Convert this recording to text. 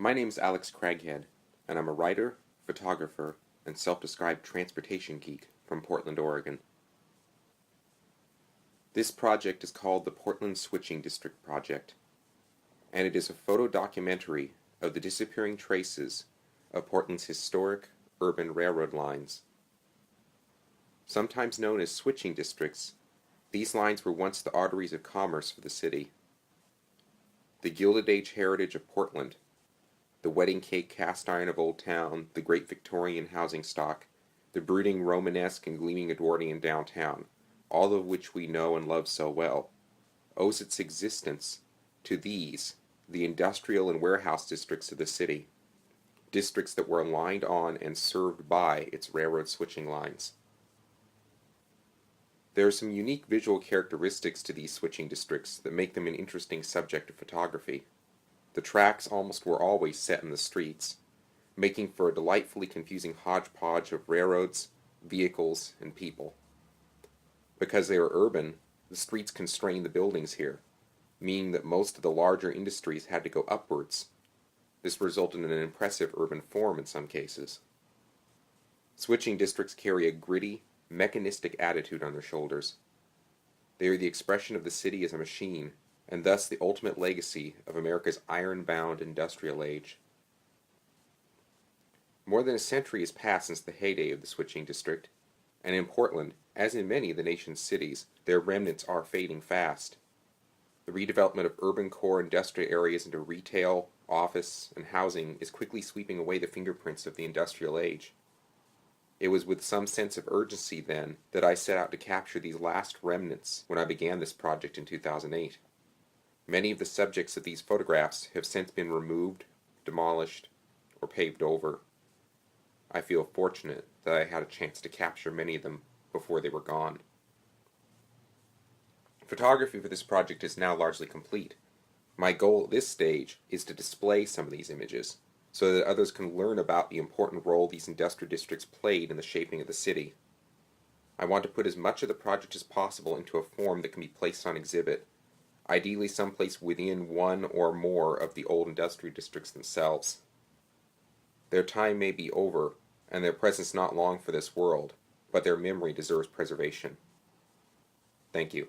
My name's Alex Craighead, and I'm a writer, photographer, and self-described transportation geek from Portland, Oregon. This project is called the Portland Switching District Project, and it is a photo documentary of the disappearing traces of Portland's historic urban railroad lines. Sometimes known as switching districts, these lines were once the arteries of commerce for the city. The Gilded Age heritage of Portland, the wedding cake cast iron of Old Town, the great Victorian housing stock, the brooding Romanesque and gleaming Edwardian downtown, all of which we know and love so well, owes its existence to these, the industrial and warehouse districts of the city, districts that were aligned on and served by its railroad switching lines. There are some unique visual characteristics to these switching districts that make them an interesting subject of photography. The tracks almost were always set in the streets, making for a delightfully confusing hodgepodge of railroads, vehicles, and people. Because they are urban, the streets constrain the buildings here, meaning that most of the larger industries had to go upwards. This resulted in an impressive urban form in some cases. Switching districts carry a gritty, mechanistic attitude on their shoulders. They are the expression of the city as a machine, and thus the ultimate legacy of America's iron-bound industrial age. More than a century has passed since the heyday of the switching district, and in Portland, as in many of the nation's cities, their remnants are fading fast. The redevelopment of urban core industrial areas into retail, office, and housing is quickly sweeping away the fingerprints of the industrial age. It was with some sense of urgency, then, that I set out to capture these last remnants when I began this project in 2008. Many of the subjects of these photographs have since been removed, demolished, or paved over. I feel fortunate that I had a chance to capture many of them before they were gone. Photography for this project is now largely complete. My goal at this stage is to display some of these images, so that others can learn about the important role these industrial districts played in the shaping of the city. I want to put as much of the project as possible into a form that can be placed on exhibit, ideally someplace within one or more of the old industrial districts themselves. Their time may be over, and their presence not long for this world, but their memory deserves preservation. Thank you.